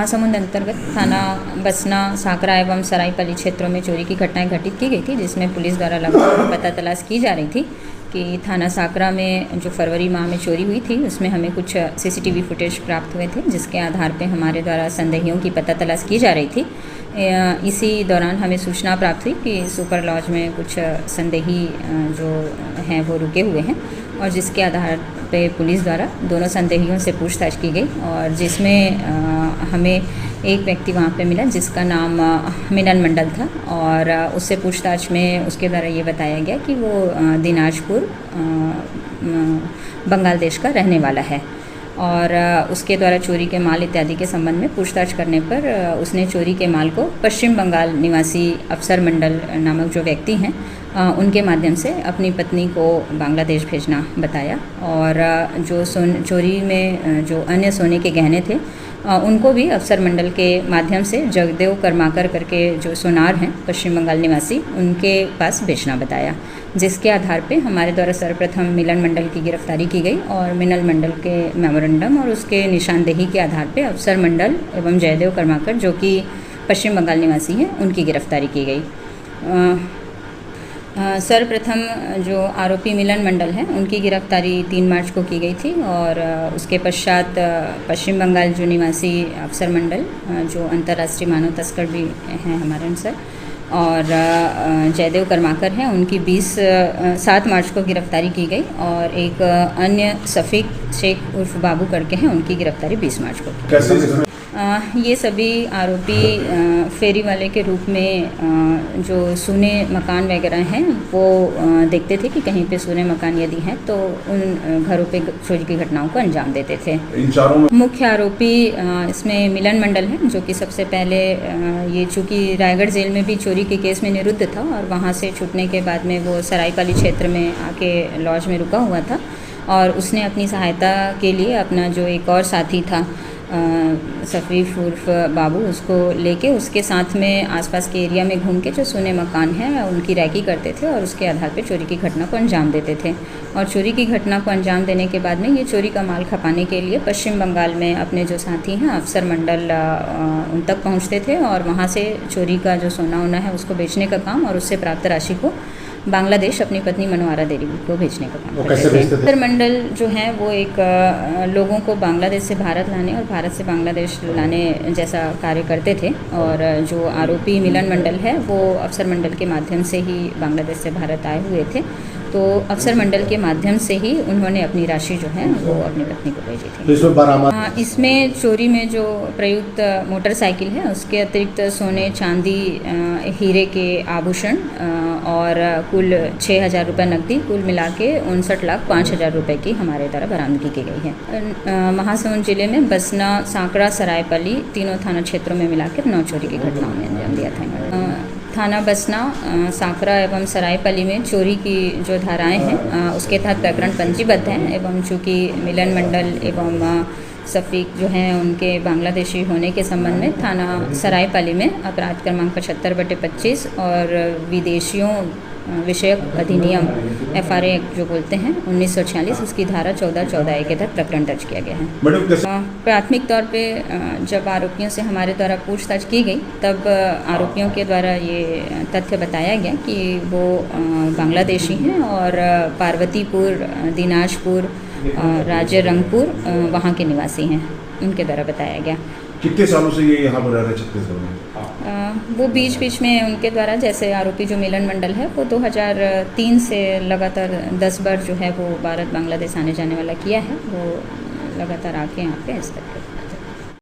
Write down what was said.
महासमुंद अंतर्गत थाना बसना, साकरा एवं सरायपली क्षेत्रों में चोरी की घटनाएं घटित की गई थी, जिसमें पुलिस द्वारा लगातार पता तलाश की जा रही थी कि थाना साकरा में जो फरवरी माह में चोरी हुई थी उसमें हमें कुछ सीसीटीवी फुटेज प्राप्त हुए थे, जिसके आधार पर हमारे द्वारा संदेहियों की पता तलाश की जा रही थी। इसी दौरान हमें सूचना प्राप्त हुई कि सुपर लॉज में कुछ संदेही जो हैं वो रुके हुए हैं, और जिसके आधार पे पुलिस द्वारा दोनों संदेहियों से पूछताछ की गई, और जिसमें हमें एक व्यक्ति वहाँ पे मिला जिसका नाम मिलन मंडल था, और उससे पूछताछ में उसके द्वारा ये बताया गया कि वो दिनाजपुर बंगाल देश का रहने वाला है, और उसके द्वारा चोरी के माल इत्यादि के संबंध में पूछताछ करने पर उसने चोरी के माल को पश्चिम बंगाल निवासी अफसर मंडल नामक जो व्यक्ति हैं उनके माध्यम से अपनी पत्नी को बांग्लादेश भेजना बताया, और जो चोरी में जो अन्य सोने के गहने थे उनको भी अफसर मंडल के माध्यम से जगदेव कर्माकर करके जो सोनार हैं पश्चिम बंगाल निवासी उनके पास बेचना बताया, जिसके आधार पे हमारे द्वारा सर्वप्रथम मिलन मंडल की गिरफ्तारी की गई, और मिलन मंडल के मेमोरेंडम और उसके निशानदेही के आधार पे अफसर मंडल एवं जयदेव कर्माकर जो कि पश्चिम बंगाल निवासी हैं उनकी गिरफ्तारी की गई। सर्वप्रथम जो आरोपी मिलन मंडल हैं उनकी गिरफ्तारी 3 मार्च को की गई थी, और उसके पश्चात पश्चिम बंगाल जो निवासी अफसर मंडल जो अंतर्राष्ट्रीय मानव तस्कर भी हैं हमारे अनुसार, और जयदेव कर्माकर हैं उनकी 7 मार्च को गिरफ्तारी की गई, और एक अन्य सफ़ीक शेख उर्फ बाबू करके हैं उनकी गिरफ्तारी 20 मार्च को की। ये सभी आरोपी फेरी वाले के रूप में जो सूने मकान वगैरह हैं वो देखते थे कि कहीं पे सूने मकान यदि हैं तो उन घरों पे चोरी की घटनाओं को अंजाम देते थे। इन चारों में मुख्य आरोपी इसमें मिलन मंडल है, जो कि सबसे पहले ये चूँकि रायगढ़ जेल में भी चोरी के केस में निरुद्ध था, और वहाँ से छूटने के बाद में वो सरायपाली क्षेत्र में आके लॉज में रुका हुआ था, और उसने अपनी सहायता के लिए अपना जो एक और साथी था सफ़ीफ उर्फ बाबू, उसको लेके उसके साथ में आसपास के एरिया में घूम के जो सूने मकान हैं उनकी रैकी करते थे, और उसके आधार पे चोरी की घटना को अंजाम देते थे। और चोरी की घटना को अंजाम देने के बाद में ये चोरी का माल खपाने के लिए पश्चिम बंगाल में अपने जो साथी हैं अफसर मंडल उन तक पहुँचते थे, और वहाँ से चोरी का जो सोना वोना है उसको बेचने का काम और उससे प्राप्त राशि को बांग्लादेश अपनी पत्नी मनोहरा देवी को भेजने का काम करते थे। अफसर मंडल जो है वो एक लोगों को बांग्लादेश से भारत लाने और भारत से बांग्लादेश लाने जैसा कार्य करते थे, और जो आरोपी मिलन मंडल है वो अफसर मंडल के माध्यम से ही बांग्लादेश से भारत आए हुए थे, तो अफसर मंडल के माध्यम से ही उन्होंने अपनी राशि जो है वो अपनी पत्नी को भेजी थी। इसमें चोरी में जो प्रयुक्त मोटरसाइकिल है उसके अतिरिक्त सोने, चांदी, हीरे के आभूषण और कुल 6,000 रुपये नकदी, कुल मिला के 59,05,000 रुपये की हमारे द्वारा बरामदगी की गई है। महासमुंद जिले में बसना, साकरा, सरायपली तीनों थाना क्षेत्रों में मिलाकर 9 चोरी की घटनाओं में अंजाम दिया था। थाना बसना, साकरा एवं सरायपली में चोरी की जो धाराएं हैं उसके तहत प्रकरण पंजीबद्ध हैं, एवं चूँकि मिलन मंडल एवं सफ़ीक जो हैं उनके बांग्लादेशी होने के संबंध में थाना सरायपली में अपराध क्रमांक 75/25 और विदेशियों विषयक अधिनियम FRA जो बोलते हैं 1946 उसकी धारा 14(14)(a) के तहत प्रकरण दर्ज किया गया है। प्राथमिक तौर पे जब आरोपियों से हमारे द्वारा पूछताछ की गई तब आरोपियों के द्वारा ये तथ्य बताया गया कि वो बांग्लादेशी हैं और पार्वतीपुर, दिनाजपुर, राज्य रंगपुर वहाँ के निवासी हैं, उनके द्वारा बताया गया। कितने सालों से ये यहाँ पर रह रहे छत्तीसगढ़ में? वो बीच बीच में उनके द्वारा, जैसे आरोपी जो मिलन मंडल है वो 2003 से लगातार 10 बार जो है वो भारत बांग्लादेश आने जाने वाला किया है, वो लगातार आके यहाँ पे इस तरह